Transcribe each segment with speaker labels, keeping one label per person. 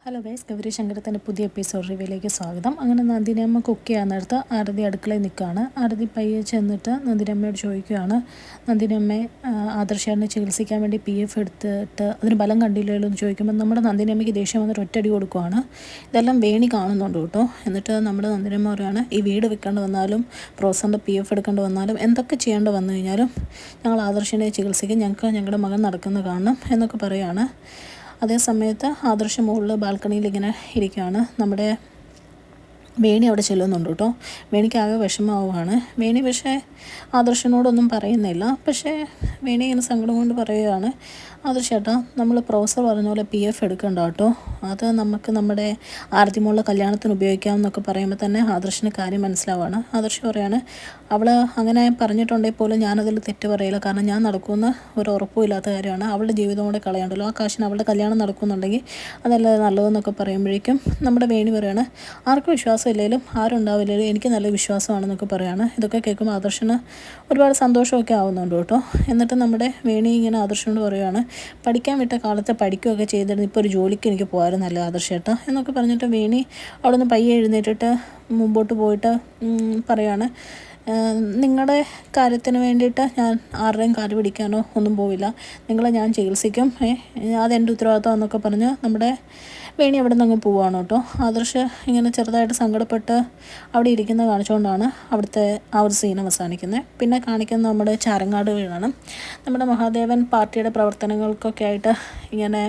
Speaker 1: Hello guys, Gauri ശങ്കരത്തിൻ്റെ പുതിയ episode റിവ്യൂയിലേക്ക് സ്വാഗതം. അങ്ങനെ നന്ദിനിയമ്മ കുക്ക് ചെയ്യാൻ നേരത്ത് ആരതി അടുക്കളയിൽ നിൽക്കുകയാണ്. ആരതി പയ്യെ ചെന്നിട്ട് നന്ദിനിയമ്മയോട് ചോദിക്കുകയാണ്, നന്ദിനിയമ്മയെ ആദർശേട്ടനെ ചികിത്സിക്കാൻ വേണ്ടി PF എടുത്തിട്ട് അതിന് ബലം കണ്ടില്ലല്ലോ എന്ന് ചോദിക്കുമ്പോൾ നമ്മുടെ നന്ദിനിയമ്മയ്ക്ക് ദേഷ്യം വന്നിട്ട് ഒറ്റടി കൊടുക്കുകയാണ്. ഇതെല്ലാം വേണി കാണുന്നുണ്ട് കേട്ടോ. എന്നിട്ട് നമ്മുടെ നന്ദിനിയമ്മ പറയുകയാണ്, ഈ വീട് വെക്കേണ്ടി വന്നാലും പ്രൊഫസറിൻ്റെ PF എടുക്കേണ്ടി വന്നാലും എന്തൊക്കെ ചെയ്യേണ്ടി വന്നു കഴിഞ്ഞാലും ഞങ്ങൾ ആദർശനെ ചികിത്സിക്കാൻ ഞങ്ങളുടെ മകൻ നടക്കുന്ന കാണണം എന്നൊക്കെ പറയുകയാണ്. അതേ സമയത്ത് ആദർശ മുകളിൽ ബാൽക്കണിയിൽ ഇങ്ങനെ ഇരിക്കുകയാണ്. നമ്മുടെ വേണി അവിടെ ചെല്ലുന്നുണ്ട് കേട്ടോ. വേണിക്കാകെ വിഷമമാവുകയാണ്. വേണി പക്ഷേ ആദർശനോടൊന്നും പറയുന്നില്ല. പക്ഷേ വേണി ഇങ്ങനെ സങ്കടം കൊണ്ട് പറയുകയാണ്, ആദർശേട്ടാ, നമ്മൾ പ്രൊഫസർ പറഞ്ഞ പോലെ PF എടുക്കണ്ട കേട്ടോ, അത് നമുക്ക് നമ്മുടെ ആരതിമുള്ള കല്യാണത്തിന് ഉപയോഗിക്കാമെന്നൊക്കെ പറയുമ്പോൾ തന്നെ ആദർശന് കാര്യം മനസ്സിലാവുകയാണ്. ആദർശ് പറയാണ്, അവൾ അങ്ങനെ പറഞ്ഞിട്ടുണ്ടെങ്കിൽ പോലും ഞാനതിൽ തെറ്റ് പറയില്ല, കാരണം ഞാൻ നടക്കുമെന്ന് ഒരു ഉറപ്പും ഇല്ലാത്ത കാര്യമാണ്. അവളുടെ ജീവിതം കൂടെ കളയണ്ടല്ലോ, ആ കാശിന് അവളുടെ കല്യാണം നടക്കുന്നുണ്ടെങ്കിൽ അതല്ലേ നല്ലതെന്നൊക്കെ പറയുമ്പോഴേക്കും നമ്മുടെ വേണി പറയാണ്, ആർക്കും വിശ്വാസമില്ലെങ്കിലും ആരുണ്ടാവില്ലെങ്കിലും എനിക്ക് നല്ല വിശ്വാസമാണെന്നൊക്കെ പറയാണ്. ഇതൊക്കെ കേൾക്കുമ്പോൾ ആദർശന് ഒരുപാട് സന്തോഷമൊക്കെ ആവുന്നുണ്ട് കേട്ടോ. എന്നിട്ട് നമ്മുടെ വേണി ഇങ്ങനെ ആദർശനോട് പറയുകയാണ്, പഠിക്കാൻ വിട്ട കാലത്ത് പഠിക്കുകയൊക്കെ ചെയ്തിരുന്നു, ഇപ്പോൾ ഒരു ജോലിക്ക് എനിക്ക് പോകാറുന്നല്ല ആദർശേട്ടാ എന്നൊക്കെ പറഞ്ഞിട്ട് വേണി അവിടെ നിന്ന് പയ്യെ എഴുന്നേറ്റിട്ട് മുമ്പോട്ട് പോയിട്ട് പറയാണ്, നിങ്ങളുടെ കാര്യത്തിന് വേണ്ടിയിട്ട് ഞാൻ ആരുടെയും കാല് പിടിക്കാനോ ഒന്നും പോവില്ല, നിങ്ങളെ ഞാൻ ചികിത്സിക്കും, അതെൻ്റെ ഉത്തരവാദിത്വം എന്നൊക്കെ പറഞ്ഞ് നമ്മുടെ വേണി അവിടെ നിന്ന് അങ്ങ് പോവുകയാണ് കേട്ടോ. ആദർശ് ഇങ്ങനെ ചെറുതായിട്ട് സങ്കടപ്പെട്ട് അവിടെ ഇരിക്കുന്നത് കാണിച്ചുകൊണ്ടാണ് അവിടുത്തെ ആ ഒരു സീൻ അവസാനിക്കുന്നത്. പിന്നെ കാണിക്കുന്നത് നമ്മുടെ ചാരങ്ങാട് വീടാണ്. നമ്മുടെ മഹാദേവൻ പാർട്ടിയുടെ പ്രവർത്തനങ്ങൾക്കൊക്കെ ആയിട്ട് ഇങ്ങനെ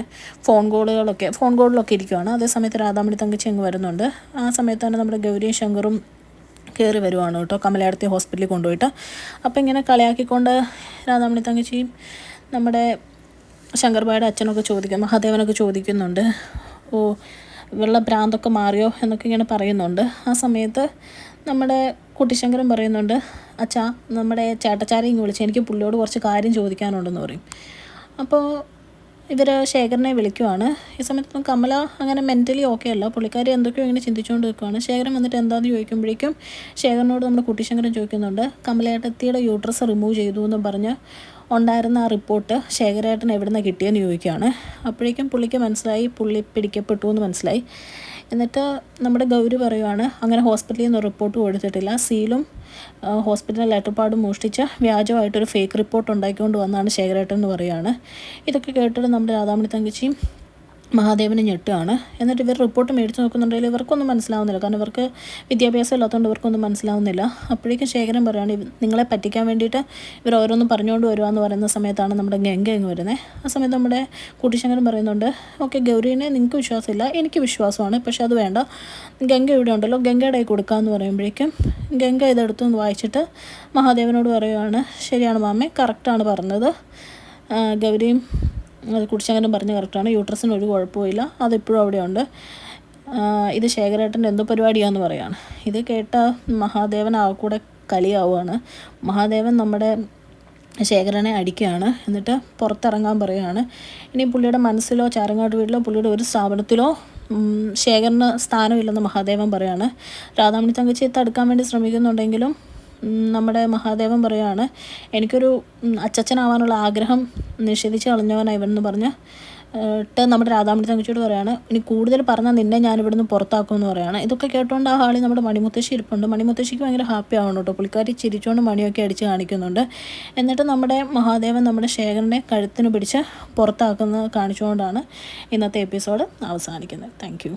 Speaker 1: ഫോൺ കോളിലൊക്കെ ഇരിക്കുകയാണ്. അതേസമയത്ത് രാധാമണി തങ്കച്ചി അങ്ങ് വരുന്നുണ്ട്. ആ സമയത്ത് തന്നെ നമ്മുടെ ഗൗരിയും ശങ്കറും കയറി വരുവാണ് കേട്ടോ, കമലയടത്തി ഹോസ്പിറ്റലിൽ കൊണ്ടുപോയിട്ട്. അപ്പോൾ ഇങ്ങനെ കളിയാക്കിക്കൊണ്ട് രാധാമണി തങ്കച്ചിയും നമ്മുടെ ശങ്കർബായുടെ അച്ഛനൊക്കെ മഹാദേവനൊക്കെ ചോദിക്കുന്നുണ്ട്, ഓ ഇവളുടെ ഭ്രാന്തൊക്കെ മാറിയോ എന്നൊക്കെ ഇങ്ങനെ പറയുന്നുണ്ട്. ആ സമയത്ത് നമ്മുടെ കുട്ടിശങ്കരൻ പറയുന്നുണ്ട്, അച്ഛാ, നമ്മുടെ ചേട്ടച്ചാരെയും വിളിച്ച് എനിക്ക് പുള്ളിയോട് കുറച്ച് കാര്യം ചോദിക്കാനുണ്ടെന്ന് പറയും. അപ്പോൾ ഇവർ ശേഖരനെ വിളിക്കുവാണ്. ഈ സമയത്ത് കമല അങ്ങനെ മെൻ്റലി ഓക്കെ അല്ല, പുള്ളിക്കാരി എന്തൊക്കെയോ ഇങ്ങനെ ചിന്തിച്ചുകൊണ്ട് നിൽക്കുകയാണ്. ശേഖരൻ വന്നിട്ട് എന്താണെന്ന് ചോദിക്കുമ്പോഴേക്കും ശേഖരനോട് നമ്മുടെ കുട്ടിശങ്കരൻ ചോദിക്കുന്നുണ്ട്, കമലയേട്ടത്തിയുടെ യൂട്രസ് റിമൂവ് ചെയ്തു എന്ന് പറഞ്ഞ് ഉണ്ടായിരുന്ന ആ റിപ്പോർട്ട് ശേഖരേട്ടൻ എവിടെ നിന്ന് കിട്ടിയെന്ന് ചോദിക്കുകയാണ്. അപ്പോഴേക്കും പുള്ളിക്ക് മനസ്സിലായി, പുള്ളി പിടിക്കപ്പെട്ടു എന്ന് മനസ്സിലായി. എന്നിട്ട് നമ്മുടെ ഗൗരി പറയുവാണ്, അങ്ങനെ ഹോസ്പിറ്റലിൽ നിന്ന് റിപ്പോർട്ട് കൊടുത്തിട്ടില്ല, സീലും ഹോസ്പിറ്റലിലെ ലെറ്റർപാടും മോഷ്ടിച്ച് വ്യാജമായിട്ടൊരു ഫേക്ക് റിപ്പോർട്ട് ഉണ്ടാക്കിക്കൊണ്ട് വന്നാണ് ശേഖരേട്ടൻ എന്ന് പറയുകയാണ്. ഇതൊക്കെ കേട്ടിട്ട് നമ്മുടെ രാധാമണി തങ്കച്ചിയും മഹാദേവനെ ഞെട്ടുകയാണ്. എന്നിട്ട് ഇവർ റിപ്പോർട്ട് മേടിച്ച് നോക്കുന്നുണ്ടെങ്കിൽ ഇവർക്കൊന്നും മനസ്സിലാവുന്നില്ല, കാരണം ഇവർക്ക് വിദ്യാഭ്യാസം ഇല്ലാത്തതുകൊണ്ട് ഇവർക്കൊന്നും മനസ്സിലാവുന്നില്ല. അപ്പോഴേക്കും ശേഖരൻ പറയുകയാണ്, നിങ്ങളെ പറ്റിക്കാൻ വേണ്ടിയിട്ട് ഇവർ ഓരോന്നും പറഞ്ഞുകൊണ്ട് വരുവാന്ന് പറയുന്ന സമയത്താണ് നമ്മുടെ ഗംഗ അങ്ങ് വരുന്നത്. ആ സമയത്ത് നമ്മുടെ കൂട്ടിശങ്കരൻ പറയുന്നുണ്ട്, ഓക്കെ ഗൗരീനെ നിങ്ങൾക്ക് വിശ്വാസമില്ല, എനിക്ക് വിശ്വാസമാണ്, പക്ഷെ അത് വേണ്ട, ഗംഗ ഇവിടെ ഉണ്ടല്ലോ, ഗംഗയുടെ കൈ കൊടുക്കാമെന്ന് പറയുമ്പോഴേക്കും ഗംഗ ഇതെടുത്തൊന്ന് വായിച്ചിട്ട് മഹാദേവനോട് പറയുകയാണ്, ശരിയാണ് മാമേ, കറക്റ്റാണ് പറഞ്ഞത്, ഗൗരിയും അത് കുടിച്ചങ്ങനെ പറഞ്ഞ് കറക്റ്റാണ്, യൂട്രസിന് ഒരു കുഴപ്പമില്ല, അതിപ്പോഴും അവിടെയുണ്ട്, ഇത് ശേഖരേട്ടൻ്റെ എന്തോ പരിപാടിയാണെന്ന് പറയുകയാണ്. ഇത് കേട്ട മഹാദേവൻ കൂടെ കലിയാവുകയാണ്. മഹാദേവൻ നമ്മുടെ ശേഖരനെ അടിക്കുകയാണ്. എന്നിട്ട് പുറത്തിറങ്ങാൻ പറയുകയാണ്. ഇനി പുള്ളിയുടെ മനസ്സിലോ ചാരങ്ങാട് വീട്ടിലോ പുള്ളിയുടെ ഒരു സ്ഥാപനത്തിലോ ശേഖരന് സ്ഥാനമില്ലെന്ന് മഹാദേവൻ പറയുകയാണ്. രാധാമണി തങ്കച്ചിയെ തടുക്കാൻ വേണ്ടി ശ്രമിക്കുന്നുണ്ടെങ്കിലും നമ്മുടെ മഹാദേവൻ പറയുകയാണ്, എനിക്കൊരു അച്ചച്ചനാവാനുള്ള ആഗ്രഹം നിഷേധിച്ച് കളഞ്ഞവനാണ് ഇവനെന്ന് പറഞ്ഞ് നമ്മുടെ രാധാമണി തങ്കച്ചിയോട് പറയുകയാണ്, ഇനി കൂടുതൽ പറഞ്ഞാൽ നിന്നെ ഞാനിവിടുന്ന് പുറത്താക്കുമെന്ന് പറയുകയാണ്. ഇതൊക്കെ കേട്ടുകൊണ്ട് ആ ഹാളിൽ നമ്മുടെ മണിമുത്തശ്ശി ഇരിപ്പുണ്ട്. മണിമുത്തശ്ശിക്ക് ഭയങ്കര ഹാപ്പി ആവണം കേട്ടോ. പുള്ളിക്കാരി ചിരിച്ചുകൊണ്ട് മണിയൊക്കെ അടിച്ച് കാണിക്കുന്നുണ്ട്. എന്നിട്ട് നമ്മുടെ മഹാദേവൻ നമ്മുടെ ശേഖരനെ കഴുത്തിന് പിടിച്ച് പുറത്താക്കുന്നത് കാണിച്ചുകൊണ്ടാണ് ഇന്നത്തെ എപ്പിസോഡ് അവസാനിക്കുന്നത്. താങ്ക്